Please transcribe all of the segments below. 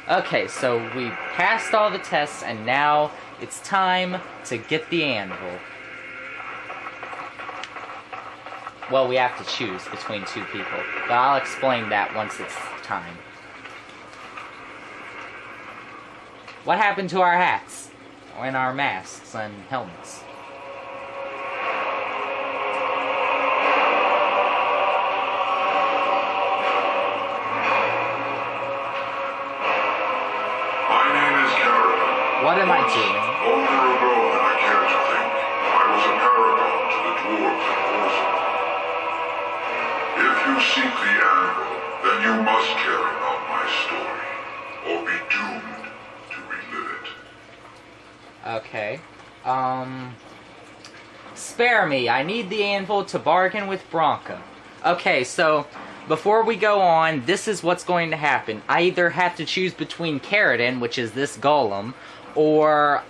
Okay, so we passed all the tests, and now it's time to get the anvil. Well, we have to choose between two people, but I'll explain that once it's time. What happened to our hats? And our masks and helmets? What am I doing? Longer ago than I care to think, I was a paragon to the dwarves of Orzammar. If you seek the anvil, then you must care about my story, or be doomed to relive it. Okay. Spare me. I need the anvil to bargain with Bronca. Okay, so before we go on, this is what's going to happen. I either have to choose between Caridin, which is this golem, or,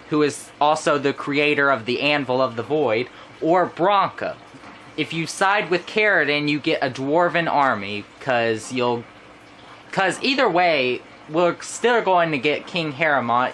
who is also the creator of the Anvil of the Void, or Bronca. If you side with Caridin, you get a dwarven army, cause either way, we're still going to get King Haramont,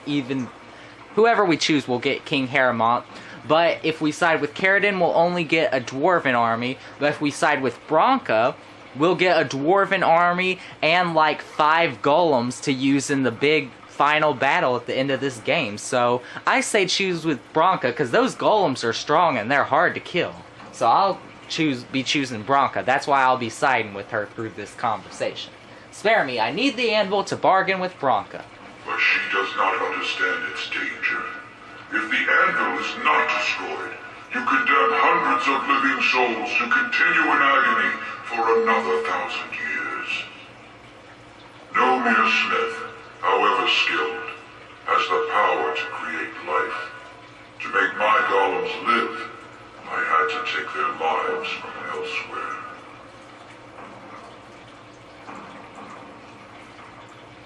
whoever we choose will get King Haramont. But if we side with Caridin, we'll only get a dwarven army, but if we side with Bronca, we'll get a dwarven army and like 5 golems to use in the big final battle at the end of this game. So I say choose with Bronca because those golems are strong and they're hard to kill. So I'll be choosing Bronca. That's why I'll be siding with her through this conversation. Spare me. I need the anvil to bargain with Bronca. But she does not understand its danger. If the anvil is not destroyed, you condemn hundreds of living souls to continue in agony for another 1,000 years. No mere smith, however skilled, has the power to create life. To make my golems live, I had to take their lives from elsewhere.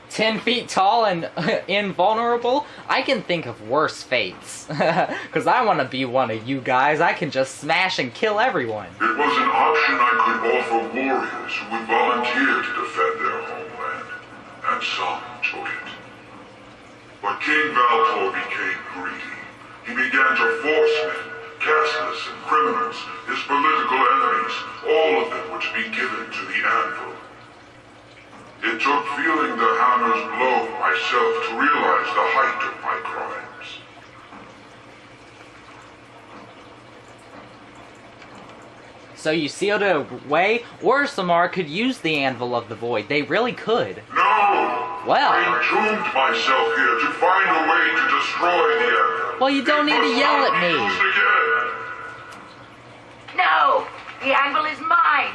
10 feet tall and invulnerable? I can think of worse fates. Because I want to be one of you guys. I can just smash and kill everyone. It was an option I could offer warriors who would volunteer to defend their homeland. And some took it. But King Valtor became greedy. He began to force men, casteless and criminals, his political enemies, all of them were to be given to the anvil. It took feeling the hammer's blow myself to realize the height of my crimes. So you sealed it away? Orzammar could use the Anvil of the Void. They really could. No! Well. I entombed myself here to find a way to destroy the anvil. Well, you don't need to yell at me. No! The anvil is mine!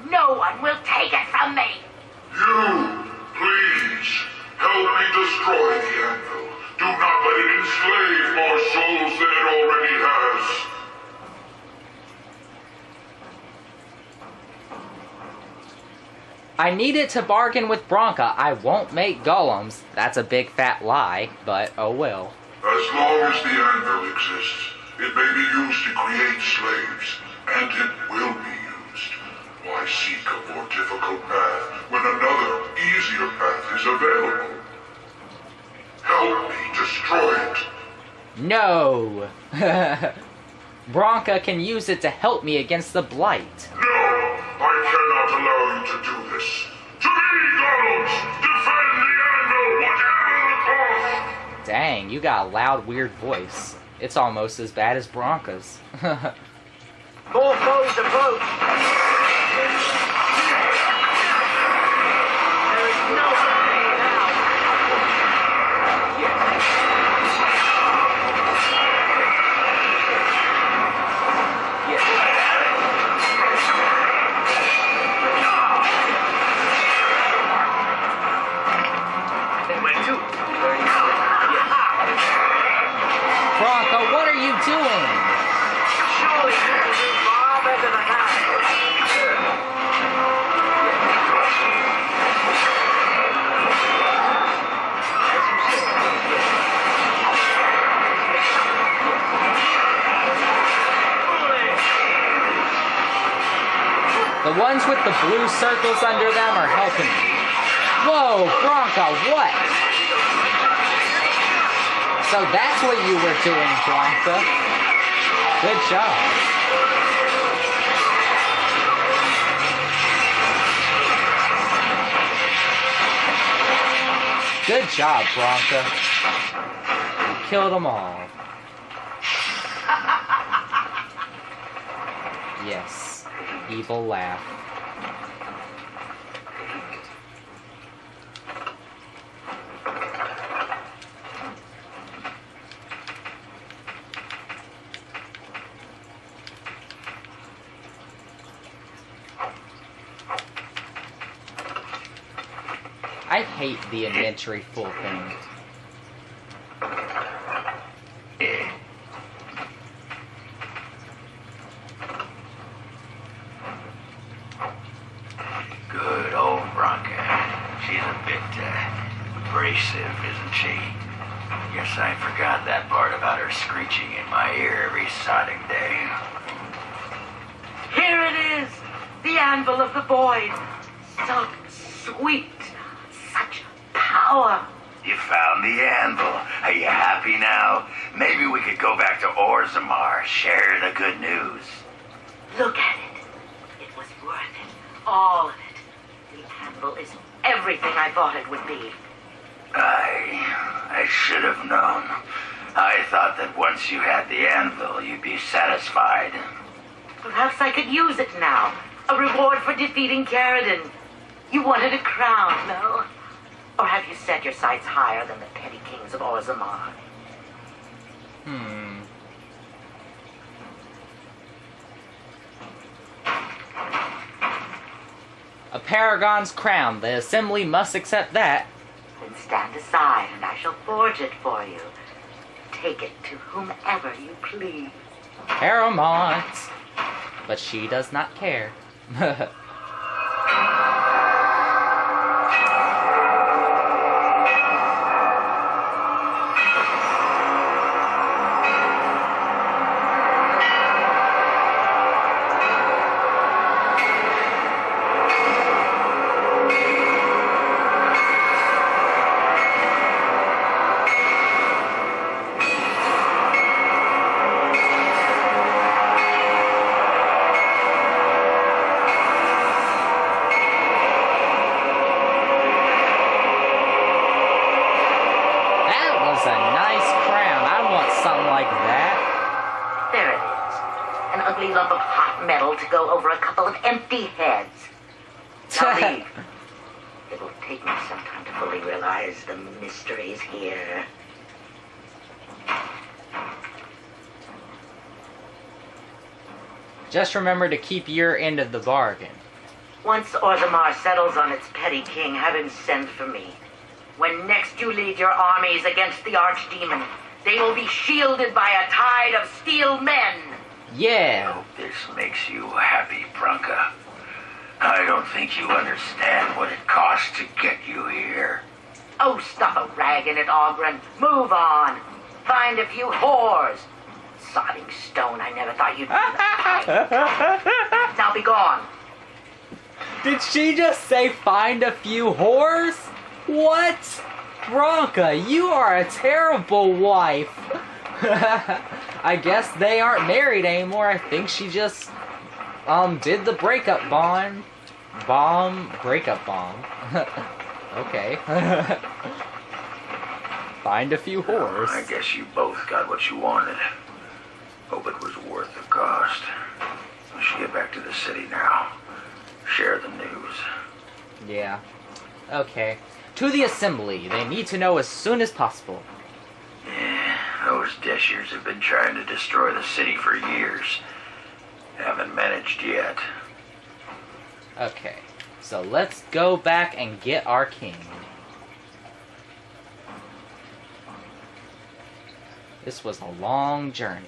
No one will take it from me! You, please, help me destroy the anvil. Do not let it enslave more souls than it already has. I needed to bargain with Bronca. I won't make golems. That's a big fat lie, but oh well. As long as the anvil exists, it may be used to create slaves, and it will be used. Why seek a more difficult path when another, easier path is available? Help me destroy it. No! Bronca can use it to help me against the Blight. No! I cannot allow you to do this. To me, golems! Defend the anvil, whatever the cost! Dang, you got a loud, weird voice. It's almost as bad as Bronca's. More foes approach! There is no way now! Bronca, what are you doing? Surely you can do far better than that! The ones with the blue circles under them are helping me. Whoa, Bronca, what? So that's what you were doing, Bronca. Good job. Good job, Bronca. You killed them all. Yes. Evil laugh. I hate the inventory full thing. Good old Bronca. She's a bit abrasive, isn't she? Guess I forgot that part about her screeching in my ear every sodding day. Here it is, the anvil of the void. So sweet, such power. You found the anvil. Are you happy now? Maybe we could go back to Orzammar, share the good news. Look at it. It was worth it. All of it. The anvil is everything I thought it would be. I should have known. I thought that once you had the anvil, you'd be satisfied. Perhaps I could use it now. A reward for defeating Caradon. You wanted a crown, no? Or have you set your sights higher than the petty kings of Orzammar? A paragon's crown. The assembly must accept that. Then stand aside and I shall forge it for you. Take it to whomever you please. Paramount. But she does not care. Lump of hot metal to go over a couple of empty heads. Now leave. It will take me some time to fully realize the mysteries here. Just remember to keep your end of the bargain. Once Orzammar settles on its petty king, have him send for me. When next you lead your armies against the archdemon, they will be shielded by a tide of steel men. Yeah. I hope this makes you happy, Bronca. I don't think you understand what it costs to get you here. Oh, stuff a rag in it, Ogren. Move on. Find a few whores. Sodding stone, I never thought you'd be Now be gone. Did she just say find a few whores? What? Bronca, you are a terrible wife. I guess they aren't married anymore. I think she just did the breakup breakup bomb. Okay. Find a few whores. I guess you both got what you wanted. Hope it was worth the cost. We should get back to the city now. Share the news. Yeah. Okay. To the assembly. They need to know as soon as possible. Yeah, those Deshers have been trying to destroy the city for years. Haven't managed yet. Okay. So let's go back and get our king. This was a long journey.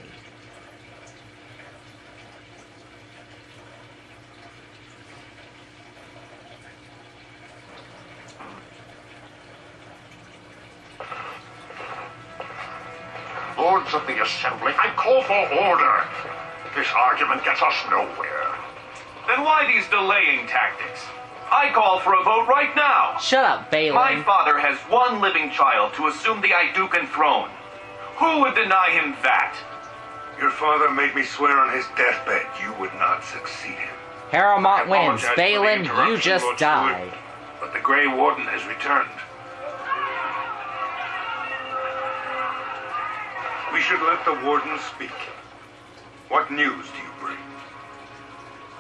Lords of the Assembly, I call for order. This argument gets us nowhere. Then why these delaying tactics? I call for a vote right now. Shut up, Balin. My father has one living child to assume the Idukan throne. Who would deny him that? Your father made me swear on his deathbed you would not succeed him. Haramont wins. Apologize for the Balin, you interruption, just Lord died. Stewart, but the Grey Warden has returned. We should let the Warden speak. What news do you bring?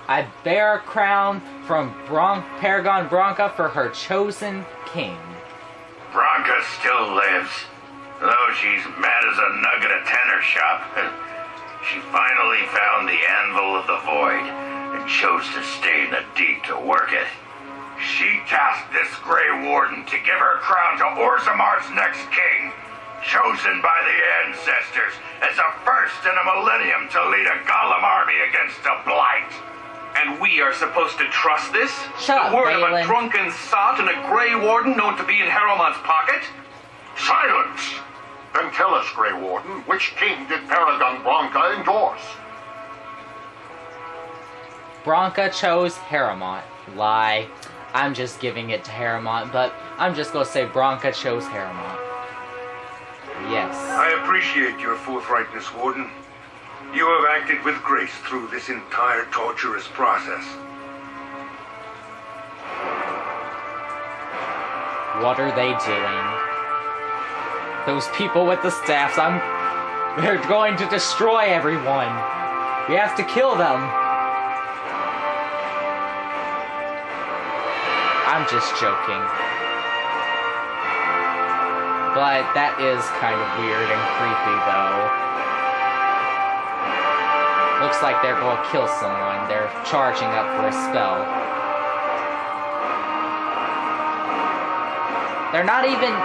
I bear a crown from Paragon Branca for her chosen king. Branca still lives. Though she's mad as a nug at a tanner shop. She finally found the Anvil of the Void and chose to stay in the deep to work it. She tasked this Grey Warden to give her crown to Orzammar's next king, chosen by the ancestors as a first in a millennium to lead a Golem army against a blight. And we are supposed to trust this? Shut up, the word of Balin. a drunken sot and a Grey Warden known to be in Haromont's pocket? Silence! Then tell us, Grey Warden, which king did Paragon Branca endorse? Branca chose Haramont. Lie. I'm just giving it to Haramont, but I'm just gonna say Branca chose Haramont. Yes. I appreciate your forthrightness, Warden. You have acted with grace through this entire torturous process. What are they doing? Those people with the staffs, they're going to destroy everyone. We have to kill them. I'm just joking. But that is kind of weird and creepy, though. Looks like they're going to kill someone. They're charging up for a spell. They're not even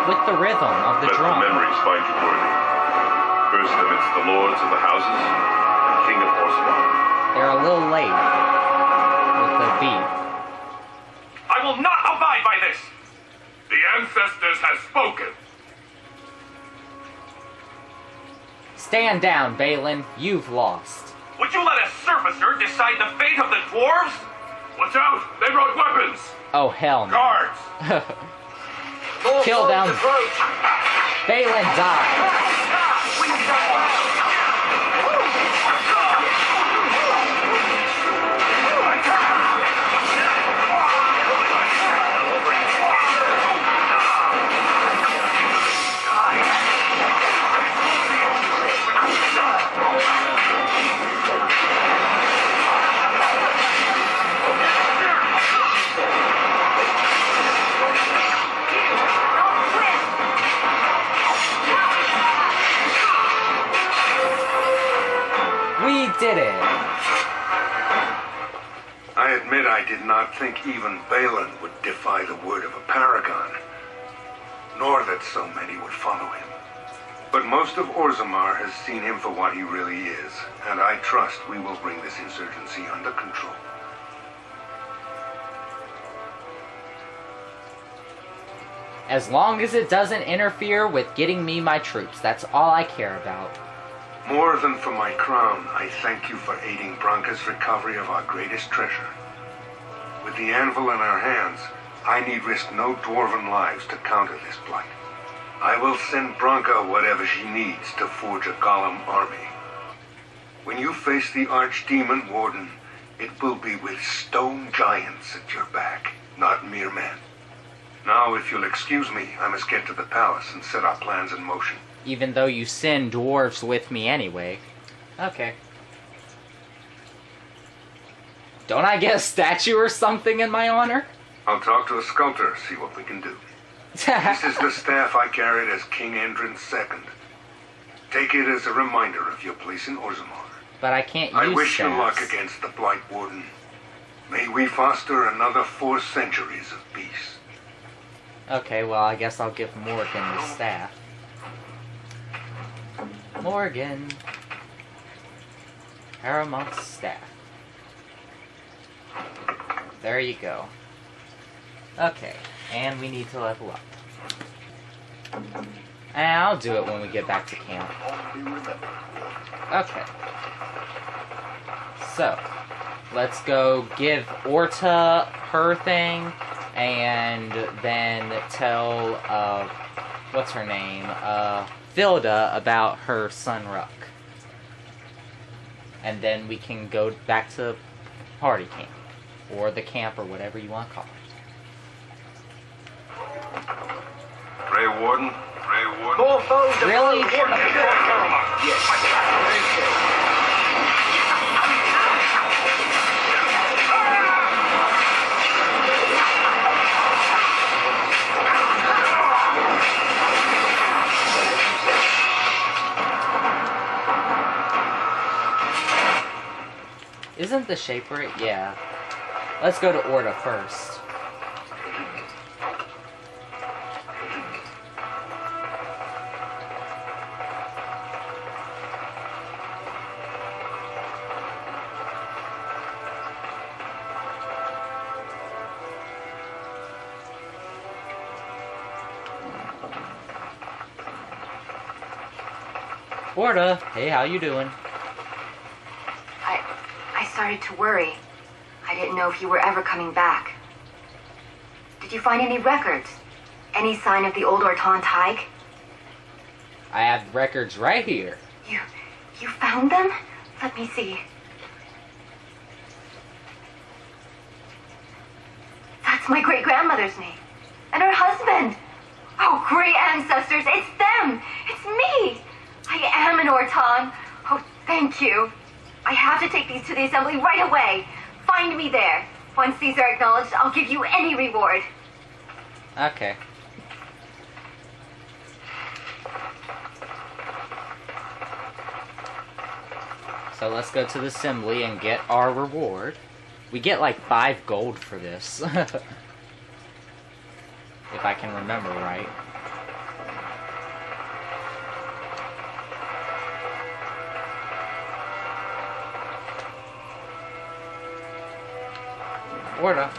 with the rhythm of the Let drum. the memories find you worthy. First amidst the lords of the houses, and King of Orzammar. They're a little late with the beat. I will not abide by this! The ancestors have spoken. Stand down, Balin. You've lost. Would you let a surfacer decide the fate of the dwarves? Watch out! They brought weapons! Oh, hell no. Guards! Kill them. Balin died. We did it. I admit I did not think even Balin would defy the word of a paragon, nor that so many would follow him. But most of Orzammar has seen him for what he really is, and I trust we will bring this insurgency under control. As long as it doesn't interfere with getting me my troops, that's all I care about. More than for my crown, I thank you for aiding Branca's recovery of our greatest treasure. With the anvil in our hands, I need risk no dwarven lives to counter this blight. I will send Branca whatever she needs to forge a Golem army. When you face the Archdemon, Warden, it will be with stone giants at your back, not mere men. Now, if you'll excuse me, I must get to the palace and set our plans in motion. Even though you send dwarves with me anyway. Okay. Don't I get a statue or something in my honor? I'll talk to a sculptor, see what we can do. This is the staff I carried as King Endrin's second. Take it as a reminder of your place in Orzammar. But I can't use I wish you luck staffs. against the Blight Warden. May we foster another 4 centuries of peace. Okay, well, I guess I'll give Morgan the staff. Morgan. Haramont's staff. There you go. Okay, and we need to level up. And I'll do it when we get back to camp. Okay. So, let's go give Orta her thing, and then tell, what's her name? Filda about her son Ruck. And then we can go back to party camp. Or the camp, or whatever you want to call it. Grey Warden? Grey Warden? More foes to Really? Isn't the Shaper it? Yeah. Let's go to Orda first. Orda, hey, how you doing? I started to worry. I didn't know if you were ever coming back. Did you find any records? Any sign of the old Orton Tig? I have records right here. You found them? Let me see. That's my great-grandmother's name. And her husband. Oh, great ancestors, it's them! It's me! I am an Orton. Oh, thank you. I have to take these to the assembly right away. Find me there. Once these are acknowledged, I'll give you any reward. Okay. So let's go to the assembly and get our reward. We get like 5 gold for this. If I can remember right. Orta.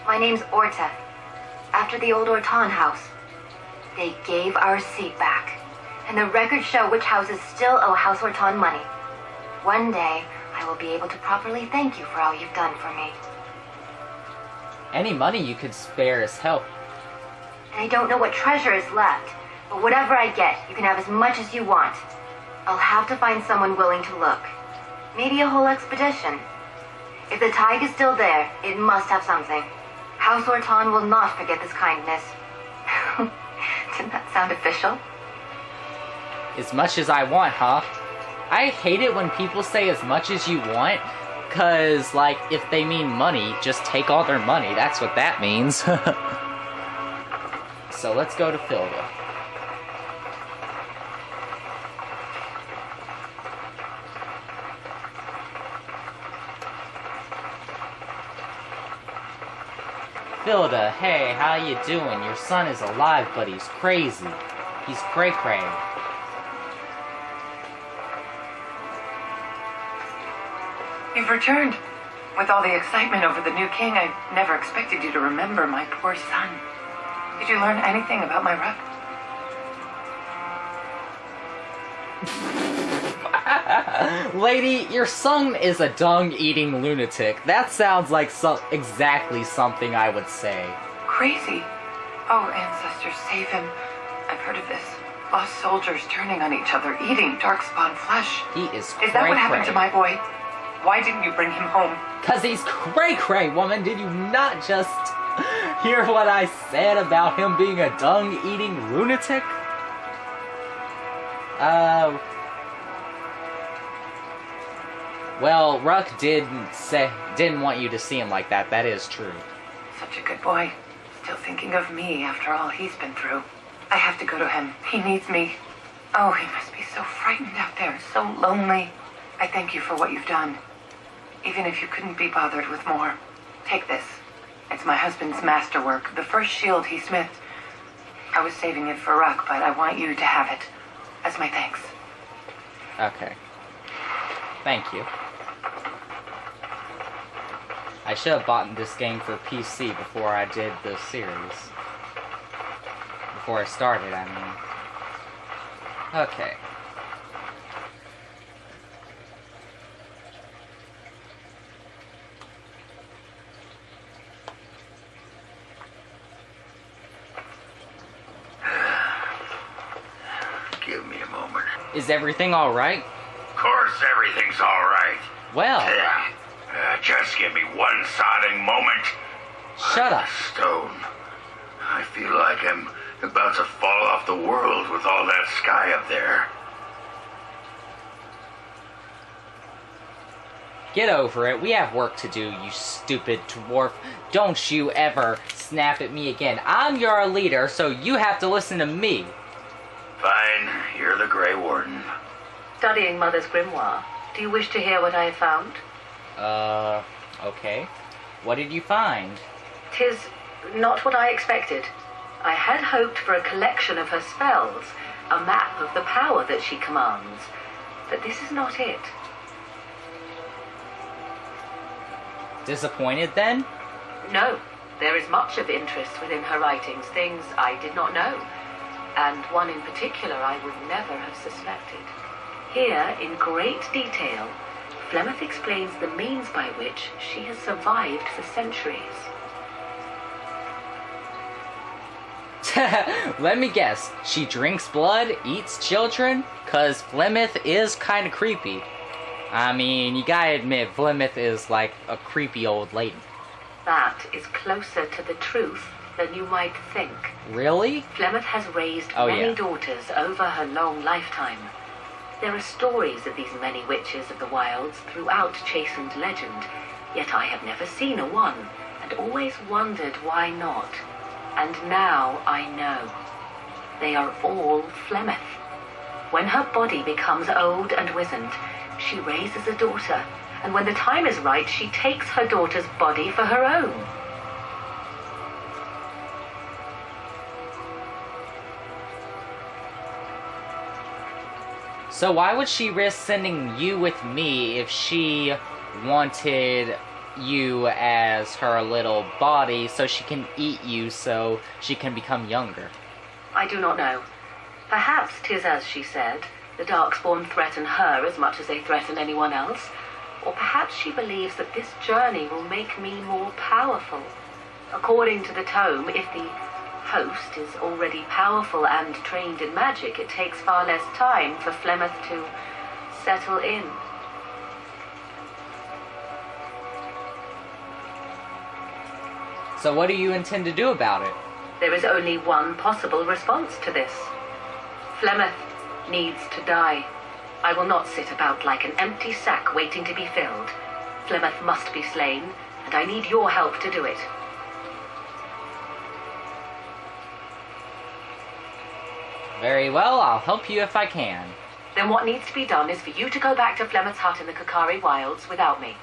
My name's Orta. After the old Orton house. They gave our seat back. And the records show which houses still owe House Orton money. One day, I will be able to properly thank you for all you've done for me. Any money you could spare is help. And I don't know what treasure is left, but whatever I get, you can have as much as you want. I'll have to find someone willing to look. Maybe a whole expedition. If the Tig is still there, it must have something. House Orton will not forget this kindness. Didn't that sound official? As much as I want, huh? I hate it when people say as much as you want, cause, like, if they mean money, just take all their money. That's what that means. So let's go to Filda. Filda, hey, how you doing? Your son is alive, but he's crazy. He's cray-cray. You've returned. With all the excitement over the new king, I never expected you to remember my poor son. Did you learn anything about my Ruck? Lady, your son is a dung-eating lunatic. That sounds like exactly something I would say. Crazy. Oh, ancestors, save him. I've heard of this. Lost soldiers turning on each other, eating darkspawn flesh. He is cray-cray. Is that what happened to my boy? Why didn't you bring him home? Cause he's cray-cray, woman. Did you not just hear what I said about him being a dung-eating lunatic? Well, Ruck didn't want you to see him like that. That is true. Such a good boy. Still thinking of me after all he's been through. I have to go to him. He needs me. Oh, he must be so frightened out there, so lonely. I thank you for what you've done. Even if you couldn't be bothered with more. Take this. It's my husband's masterwork, the first shield he smithed. I was saving it for Ruck, but I want you to have it. As my thanks. Okay. Thank you. I should have bought this game for PC before I did the series. Before I started, I mean. Okay. Is everything alright? Of course everything's alright. Well, Just give me one sodding moment. shut up. Stone. I feel like I'm about to fall off the world with all that sky up there. Get over it. We have work to do, you stupid dwarf. Don't you ever snap at me again. I'm your leader, so you have to listen to me. Fine, you're the Grey Warden. Studying Mother's grimoire. Do you wish to hear what I have found? Okay. What did you find? 'Tis not what I expected. I had hoped for a collection of her spells, a map of the power that she commands. But this is not it. Disappointed then? No, there is much of interest within her writings, things I did not know, and one in particular I would never have suspected. Here, in great detail, Flemeth explains the means by which she has survived for centuries. Let me guess. She drinks blood, eats children? 'Cause Flemeth is kinda creepy. I mean, you gotta admit, Flemeth is like a creepy old lady. That is closer to the truth than you might think. Really? Flemeth has raised Oh, many yeah. daughters over her long lifetime. There are stories of these many witches of the wilds throughout chastened legend, yet I have never seen a one, and always wondered why not. And now I know. They are all Flemeth. When her body becomes old and wizened, she raises a daughter, and when the time is right, she takes her daughter's body for her own. So why would she risk sending you with me if she wanted you as her little body so she can eat you so she can become younger? I do not know. Perhaps 'tis as she said, the Darkspawn threaten her as much as they threaten anyone else. Or perhaps she believes that this journey will make me more powerful. According to the tome, if the host is already powerful and trained in magic, it takes far less time for Flemeth to settle in. So what do you intend to do about it? There is only one possible response to this. Flemeth needs to die. I will not sit about like an empty sack waiting to be filled. Flemeth must be slain, and I need your help to do it. Very well, I'll help you if I can. Then what needs to be done is for you to go back to Flemeth's hut in the Kakari Wilds without me.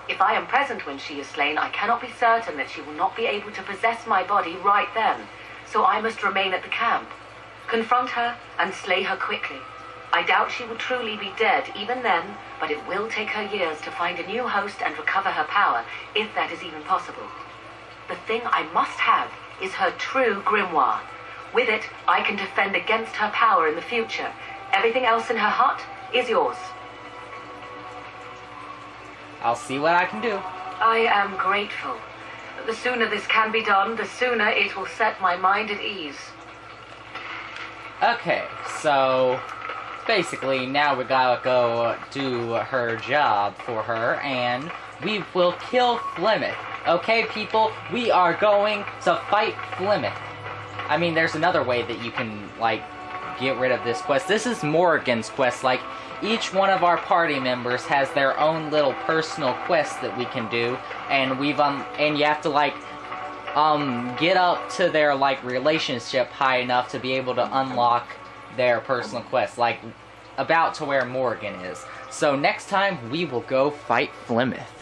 If I am present when she is slain, I cannot be certain that she will not be able to possess my body right then, so I must remain at the camp. Confront her and slay her quickly. I doubt she will truly be dead even then, but it will take her years to find a new host and recover her power, if that is even possible. The thing I must have is her true grimoire. With it, I can defend against her power in the future. Everything else in her hut is yours. I'll see what I can do. I am grateful. The sooner this can be done, the sooner it will set my mind at ease. Okay, so basically now we gotta go do her job for her, and we will kill Flemeth. Okay, people, we are going to fight Flemeth. I mean, there's another way that you can, like, get rid of this quest. This is Morrigan's quest. Like, each one of our party members has their own little personal quest that we can do, and and you have to, like, get up to their, like, relationship high enough to be able to unlock their personal quest, like, about to where Morrigan is. So next time, we will go fight Flemeth.